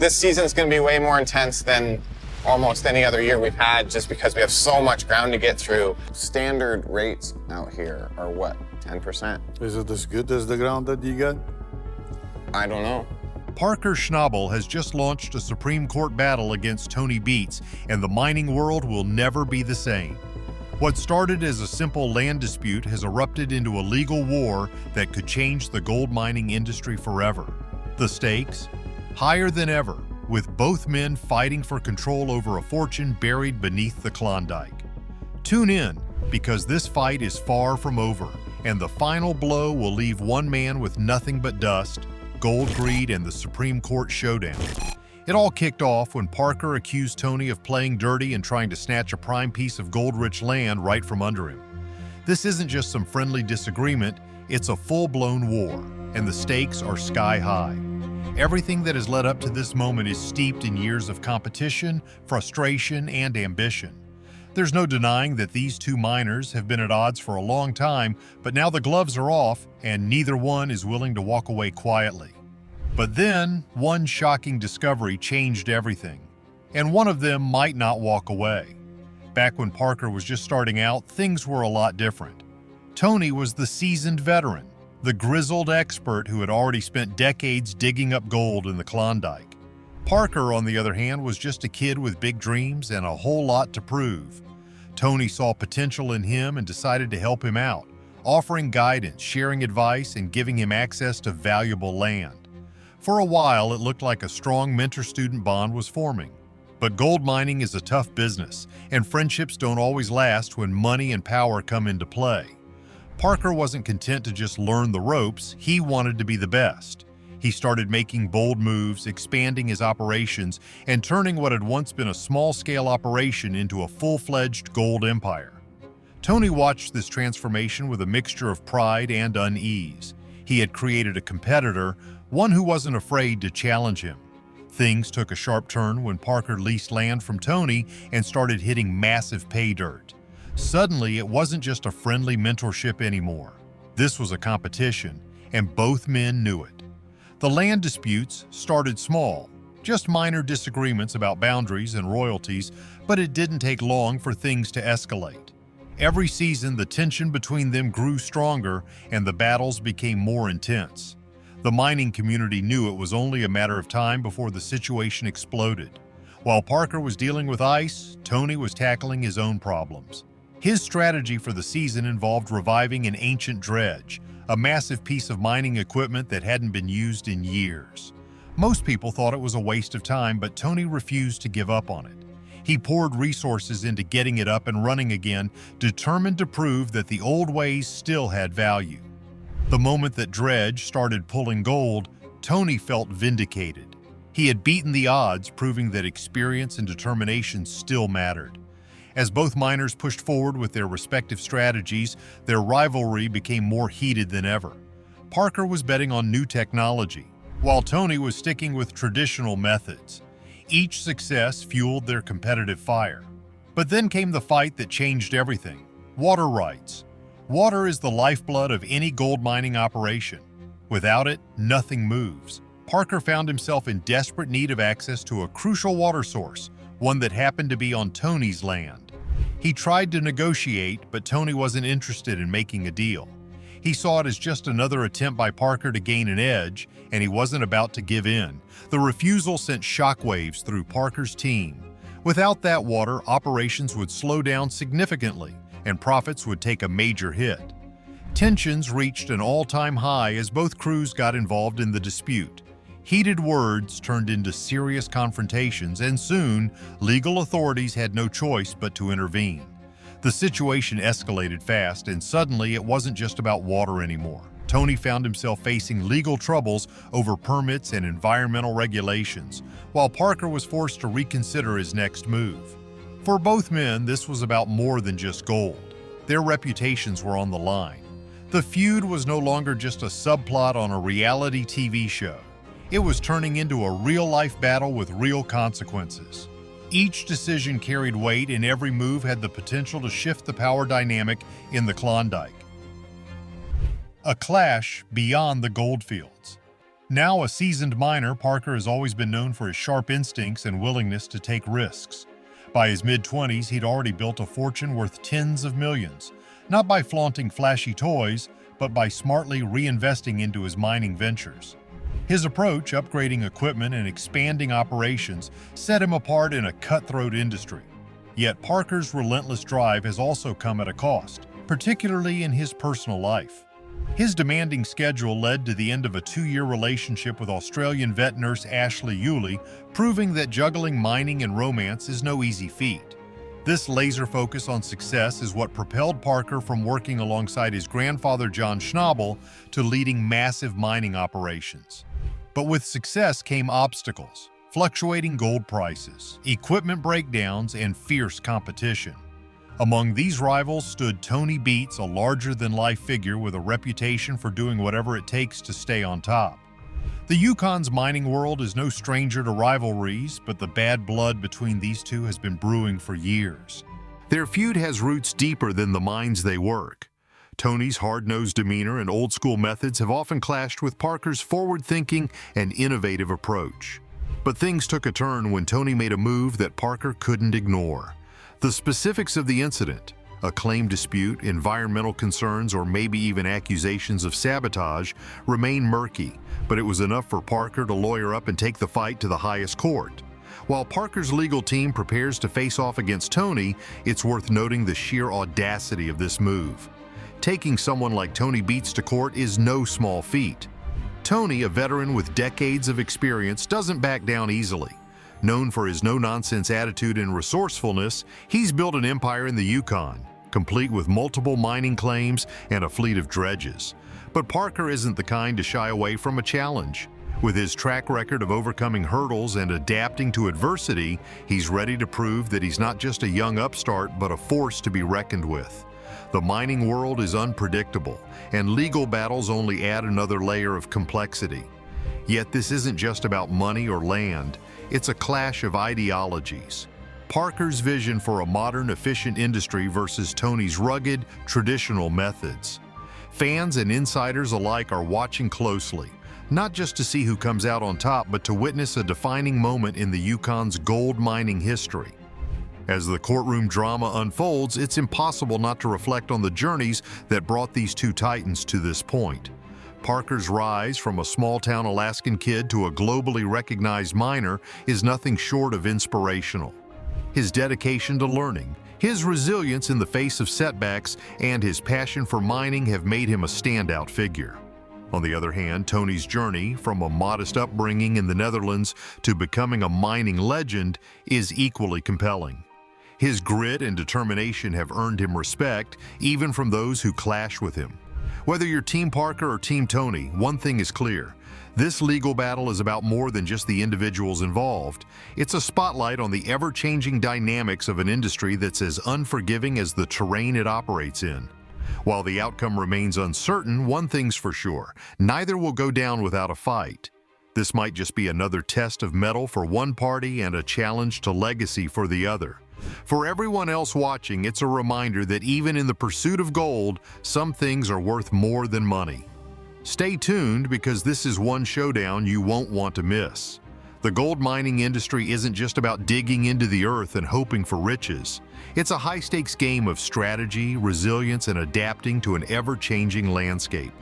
This season's going to be way more intense than almost any other year we've had, just because we have so much ground to get through. Standard rates out here are what, 10%? Is it as good as the ground that you got? I don't know. Parker Schnabel has just launched a Supreme Court battle against Tony Beets, and the mining world will never be the same. What started as a simple land dispute has erupted into a legal war that could change the gold mining industry forever. The stakes? Higher than ever, with both men fighting for control over a fortune buried beneath the Klondike. Tune in, because this fight is far from over, and the final blow will leave one man with nothing but dust, gold greed, and the Supreme Court showdown. It all kicked off when Parker accused Tony of playing dirty and trying to snatch a prime piece of gold-rich land right from under him. This isn't just some friendly disagreement, it's a full-blown war, and the stakes are sky-high. Everything that has led up to this moment is steeped in years of competition, frustration, and ambition. There's no denying that these two miners have been at odds for a long time, but now the gloves are off, and neither one is willing to walk away quietly. But then, one shocking discovery changed everything, and one of them might not walk away. Back when Parker was just starting out, things were a lot different. Tony was the seasoned veteran, the grizzled expert who had already spent decades digging up gold in the Klondike. Parker, on the other hand, was just a kid with big dreams and a whole lot to prove. Tony saw potential in him and decided to help him out, offering guidance, sharing advice, and giving him access to valuable land. For a while, it looked like a strong mentor-student bond was forming. But gold mining is a tough business, and friendships don't always last when money and power come into play. Parker wasn't content to just learn the ropes, he wanted to be the best. He started making bold moves, expanding his operations, and turning what had once been a small-scale operation into a full-fledged gold empire. Tony watched this transformation with a mixture of pride and unease. He had created a competitor, one who wasn't afraid to challenge him. Things took a sharp turn when Parker leased land from Tony and started hitting massive pay dirt. Suddenly, it wasn't just a friendly mentorship anymore. This was a competition, and both men knew it. The land disputes started small, just minor disagreements about boundaries and royalties, but it didn't take long for things to escalate. Every season, the tension between them grew stronger and the battles became more intense. The mining community knew it was only a matter of time before the situation exploded. While Parker was dealing with ice, Tony was tackling his own problems. His strategy for the season involved reviving an ancient dredge, a massive piece of mining equipment that hadn't been used in years. Most people thought it was a waste of time, but Tony refused to give up on it. He poured resources into getting it up and running again, determined to prove that the old ways still had value. The moment that dredge started pulling gold, Tony felt vindicated. He had beaten the odds, proving that experience and determination still mattered. As both miners pushed forward with their respective strategies, their rivalry became more heated than ever. Parker was betting on new technology, while Tony was sticking with traditional methods. Each success fueled their competitive fire. But then came the fight that changed everything: water rights. Water is the lifeblood of any gold mining operation. Without it, nothing moves. Parker found himself in desperate need of access to a crucial water source, one that happened to be on Tony's land. He tried to negotiate, but Tony wasn't interested in making a deal. He saw it as just another attempt by Parker to gain an edge, and he wasn't about to give in. The refusal sent shockwaves through Parker's team. Without that water, operations would slow down significantly, and profits would take a major hit. Tensions reached an all-time high as both crews got involved in the dispute. Heated words turned into serious confrontations, and soon, legal authorities had no choice but to intervene. The situation escalated fast, and suddenly it wasn't just about water anymore. Tony found himself facing legal troubles over permits and environmental regulations, while Parker was forced to reconsider his next move. For both men, this was about more than just gold. Their reputations were on the line. The feud was no longer just a subplot on a reality TV show. It was turning into a real-life battle with real consequences. Each decision carried weight, and every move had the potential to shift the power dynamic in the Klondike. A clash beyond the goldfields. Now a seasoned miner, Parker has always been known for his sharp instincts and willingness to take risks. By his mid-20s, he'd already built a fortune worth tens of millions, not by flaunting flashy toys, but by smartly reinvesting into his mining ventures. His approach, upgrading equipment and expanding operations, set him apart in a cutthroat industry. Yet Parker's relentless drive has also come at a cost, particularly in his personal life. His demanding schedule led to the end of a 2-year relationship with Australian vet nurse Ashley Yulee, proving that juggling mining and romance is no easy feat. This laser focus on success is what propelled Parker from working alongside his grandfather John Schnabel to leading massive mining operations. But with success came obstacles, fluctuating gold prices, equipment breakdowns, and fierce competition. Among these rivals stood Tony Beets, a larger-than-life figure with a reputation for doing whatever it takes to stay on top. The Yukon's mining world is no stranger to rivalries, but the bad blood between these two has been brewing for years. Their feud has roots deeper than the mines they work. Tony's hard-nosed demeanor and old-school methods have often clashed with Parker's forward-thinking and innovative approach. But things took a turn when Tony made a move that Parker couldn't ignore. The specifics of the incident, a claim dispute, environmental concerns, or maybe even accusations of sabotage, remain murky, but it was enough for Parker to lawyer up and take the fight to the highest court. While Parker's legal team prepares to face off against Tony, it's worth noting the sheer audacity of this move. Taking someone like Tony Beets to court is no small feat. Tony, a veteran with decades of experience, doesn't back down easily. Known for his no-nonsense attitude and resourcefulness, he's built an empire in the Yukon, complete with multiple mining claims and a fleet of dredges. But Parker isn't the kind to shy away from a challenge. With his track record of overcoming hurdles and adapting to adversity, he's ready to prove that he's not just a young upstart, but a force to be reckoned with. The mining world is unpredictable, and legal battles only add another layer of complexity. Yet this isn't just about money or land. It's a clash of ideologies. Parker's vision for a modern, efficient industry versus Tony's rugged, traditional methods. Fans and insiders alike are watching closely, not just to see who comes out on top, but to witness a defining moment in the Yukon's gold mining history. As the courtroom drama unfolds, it's impossible not to reflect on the journeys that brought these two titans to this point. Parker's rise from a small-town Alaskan kid to a globally recognized miner is nothing short of inspirational. His dedication to learning, his resilience in the face of setbacks, and his passion for mining have made him a standout figure. On the other hand, Tony's journey, from a modest upbringing in the Netherlands to becoming a mining legend, is equally compelling. His grit and determination have earned him respect, even from those who clash with him. Whether you're Team Parker or Team Tony, one thing is clear. This legal battle is about more than just the individuals involved. It's a spotlight on the ever-changing dynamics of an industry that's as unforgiving as the terrain it operates in. While the outcome remains uncertain, one thing's for sure: neither will go down without a fight. This might just be another test of mettle for one party and a challenge to legacy for the other. For everyone else watching, it's a reminder that even in the pursuit of gold, some things are worth more than money. Stay tuned, because this is one showdown you won't want to miss. The gold mining industry isn't just about digging into the earth and hoping for riches. It's a high-stakes game of strategy, resilience, and adapting to an ever-changing landscape.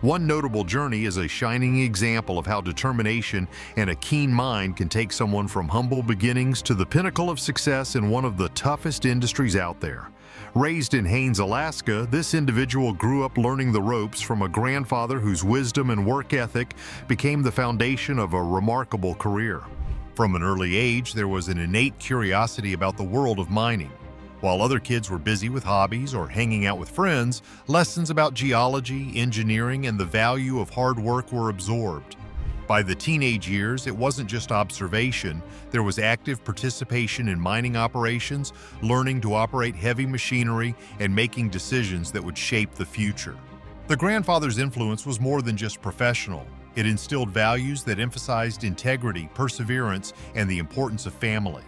One notable journey is a shining example of how determination and a keen mind can take someone from humble beginnings to the pinnacle of success in one of the toughest industries out there. Raised in Haines, Alaska, this individual grew up learning the ropes from a grandfather whose wisdom and work ethic became the foundation of a remarkable career. From an early age, there was an innate curiosity about the world of mining. While other kids were busy with hobbies or hanging out with friends, lessons about geology, engineering, and the value of hard work were absorbed. By the teenage years, it wasn't just observation. There was active participation in mining operations, learning to operate heavy machinery, and making decisions that would shape the future. The grandfather's influence was more than just professional. It instilled values that emphasized integrity, perseverance, and the importance of family.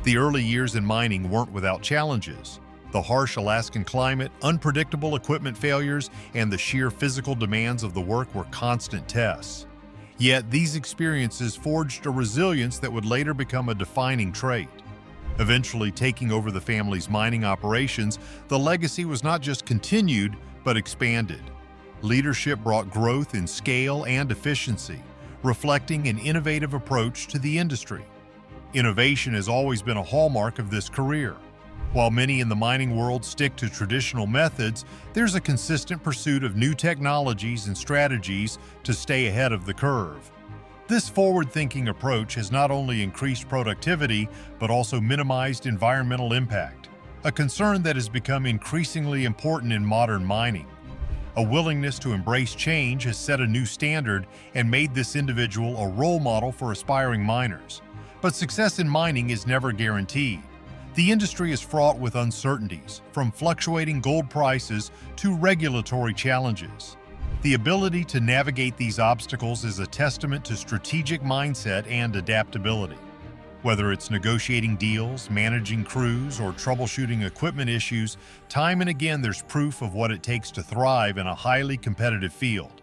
The early years in mining weren't without challenges. The harsh Alaskan climate, unpredictable equipment failures, and the sheer physical demands of the work were constant tests. Yet these experiences forged a resilience that would later become a defining trait. Eventually taking over the family's mining operations, the legacy was not just continued, but expanded. Leadership brought growth in scale and efficiency, reflecting an innovative approach to the industry. Innovation has always been a hallmark of this career. While many in the mining world stick to traditional methods, there's a consistent pursuit of new technologies and strategies to stay ahead of the curve. This forward-thinking approach has not only increased productivity, but also minimized environmental impact, a concern that has become increasingly important in modern mining. A willingness to embrace change has set a new standard and made this individual a role model for aspiring miners. But success in mining is never guaranteed. The industry is fraught with uncertainties, from fluctuating gold prices to regulatory challenges. The ability to navigate these obstacles is a testament to strategic mindset and adaptability. Whether it's negotiating deals, managing crews, or troubleshooting equipment issues, time and again there's proof of what it takes to thrive in a highly competitive field.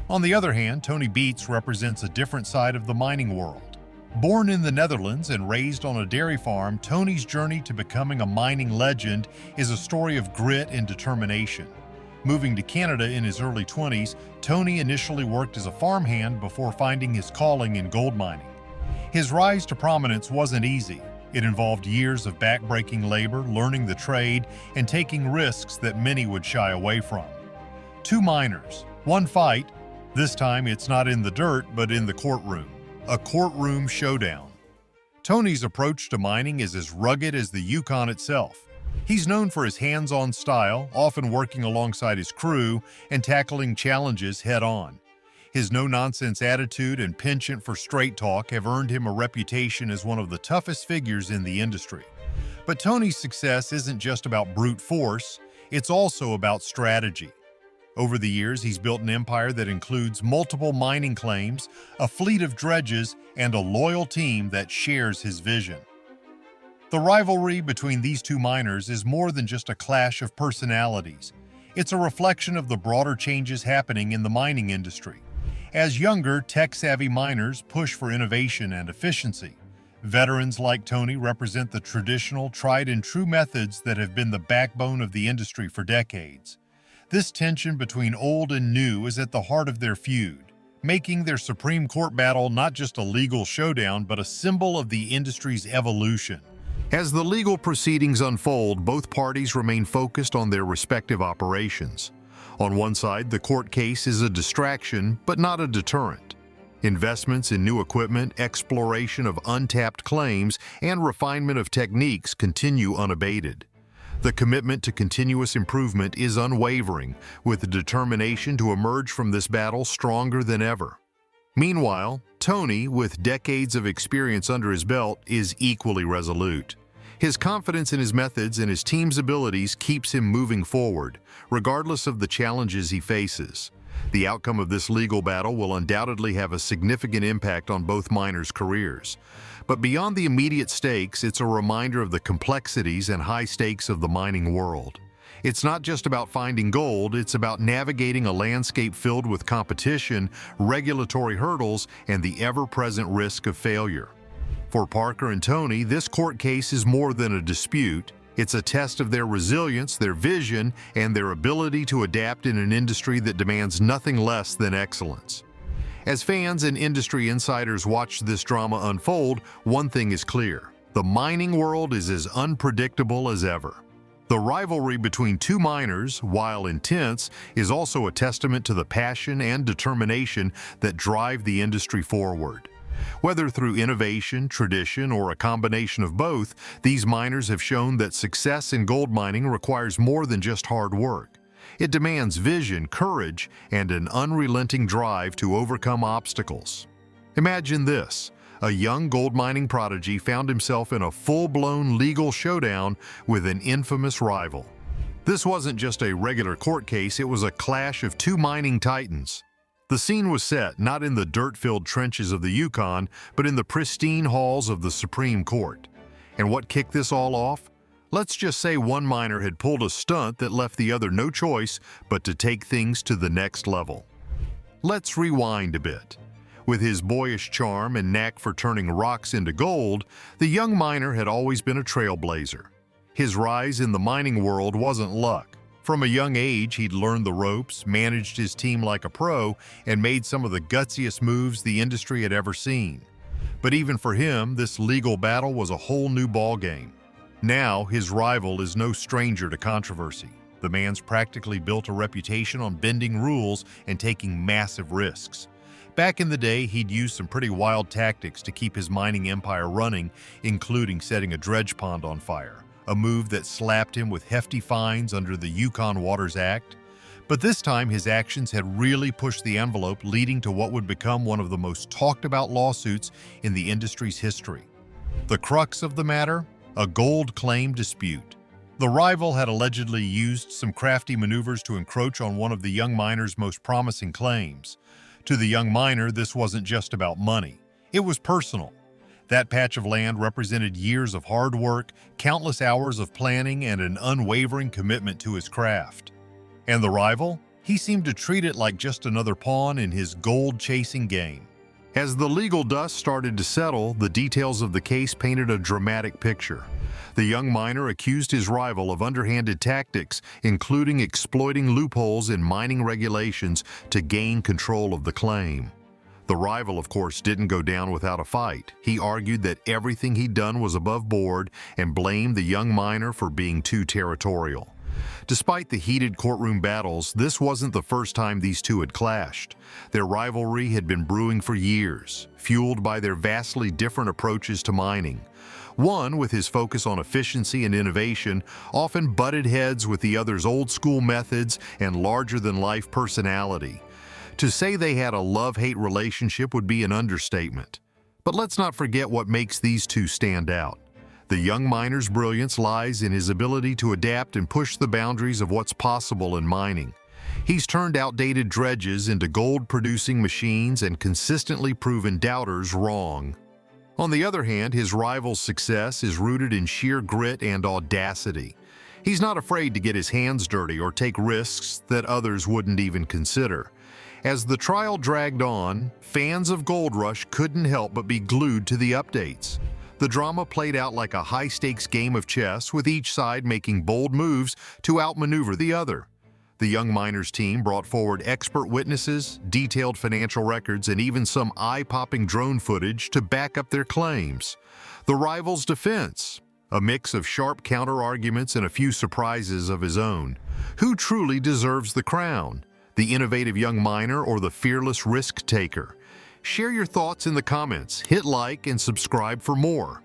On the other hand, Tony Beets represents a different side of the mining world. Born in the Netherlands and raised on a dairy farm, Tony's journey to becoming a mining legend is a story of grit and determination. Moving to Canada in his early 20s, Tony initially worked as a farmhand before finding his calling in gold mining. His rise to prominence wasn't easy. It involved years of back-breaking labor, learning the trade, and taking risks that many would shy away from. Two miners, one fight. This time it's not in the dirt, but in the courtroom. A courtroom showdown. Tony's approach to mining is as rugged as the Yukon itself. He's known for his hands-on style, often working alongside his crew and tackling challenges head-on. His no-nonsense attitude and penchant for straight talk have earned him a reputation as one of the toughest figures in the industry. But Tony's success isn't just about brute force, it's also about strategy. Over the years, he's built an empire that includes multiple mining claims, a fleet of dredges, and a loyal team that shares his vision. The rivalry between these two miners is more than just a clash of personalities. It's a reflection of the broader changes happening in the mining industry. As younger, tech-savvy miners push for innovation and efficiency, veterans like Tony represent the traditional, tried-and-true methods that have been the backbone of the industry for decades. This tension between old and new is at the heart of their feud, making their Supreme Court battle not just a legal showdown, but a symbol of the industry's evolution. As the legal proceedings unfold, both parties remain focused on their respective operations. On one side, the court case is a distraction, but not a deterrent. Investments in new equipment, exploration of untapped claims, and refinement of techniques continue unabated. The commitment to continuous improvement is unwavering, with the determination to emerge from this battle stronger than ever. Meanwhile, Tony, with decades of experience under his belt, is equally resolute. His confidence in his methods and his team's abilities keeps him moving forward, regardless of the challenges he faces. The outcome of this legal battle will undoubtedly have a significant impact on both miners' careers. But beyond the immediate stakes, it's a reminder of the complexities and high stakes of the mining world. It's not just about finding gold, it's about navigating a landscape filled with competition, regulatory hurdles, and the ever-present risk of failure. For Parker and Tony, this court case is more than a dispute. It's a test of their resilience, their vision, and their ability to adapt in an industry that demands nothing less than excellence. As fans and industry insiders watch this drama unfold, one thing is clear: the mining world is as unpredictable as ever. The rivalry between two miners, while intense, is also a testament to the passion and determination that drive the industry forward. Whether through innovation, tradition, or a combination of both, these miners have shown that success in gold mining requires more than just hard work. It demands vision, courage, and an unrelenting drive to overcome obstacles. Imagine this: a young gold mining prodigy found himself in a full-blown legal showdown with an infamous rival. This wasn't just a regular court case, it was a clash of two mining titans. The scene was set not in the dirt-filled trenches of the Yukon, but in the pristine halls of the Supreme Court. And what kicked this all off? Let's just say one miner had pulled a stunt that left the other no choice but to take things to the next level. Let's rewind a bit. With his boyish charm and knack for turning rocks into gold, the young miner had always been a trailblazer. His rise in the mining world wasn't luck. From a young age, he'd learned the ropes, managed his team like a pro, and made some of the gutsiest moves the industry had ever seen. But even for him, this legal battle was a whole new ballgame. Now, his rival is no stranger to controversy. The man's practically built a reputation on bending rules and taking massive risks. Back in the day, he'd used some pretty wild tactics to keep his mining empire running, including setting a dredge pond on fire, a move that slapped him with hefty fines under the Yukon Waters Act. But this time, his actions had really pushed the envelope, leading to what would become one of the most talked about lawsuits in the industry's history. The crux of the matter? A gold claim dispute. The rival had allegedly used some crafty maneuvers to encroach on one of the young miner's most promising claims. To the young miner, this wasn't just about money. It was personal. That patch of land represented years of hard work, countless hours of planning, and an unwavering commitment to his craft. And the rival? He seemed to treat it like just another pawn in his gold-chasing game. As the legal dust started to settle, the details of the case painted a dramatic picture. The young miner accused his rival of underhanded tactics, including exploiting loopholes in mining regulations to gain control of the claim. The rival, of course, didn't go down without a fight. He argued that everything he'd done was above board and blamed the young miner for being too territorial. Despite the heated courtroom battles, this wasn't the first time these two had clashed. Their rivalry had been brewing for years, fueled by their vastly different approaches to mining. One, with his focus on efficiency and innovation, often butted heads with the other's old-school methods and larger-than-life personality. To say they had a love-hate relationship would be an understatement. But let's not forget what makes these two stand out. The young miner's brilliance lies in his ability to adapt and push the boundaries of what's possible in mining. He's turned outdated dredges into gold-producing machines and consistently proven doubters wrong. On the other hand, his rival's success is rooted in sheer grit and audacity. He's not afraid to get his hands dirty or take risks that others wouldn't even consider. As the trial dragged on, fans of Gold Rush couldn't help but be glued to the updates. The drama played out like a high-stakes game of chess, with each side making bold moves to outmaneuver the other. The young miners team brought forward expert witnesses, detailed financial records, and even some eye-popping drone footage to back up their claims. The rival's defense? A mix of sharp counter-arguments and a few surprises of his own. Who truly deserves the crown? The innovative young miner or the fearless risk-taker? Share your thoughts in the comments, hit like, and subscribe for more.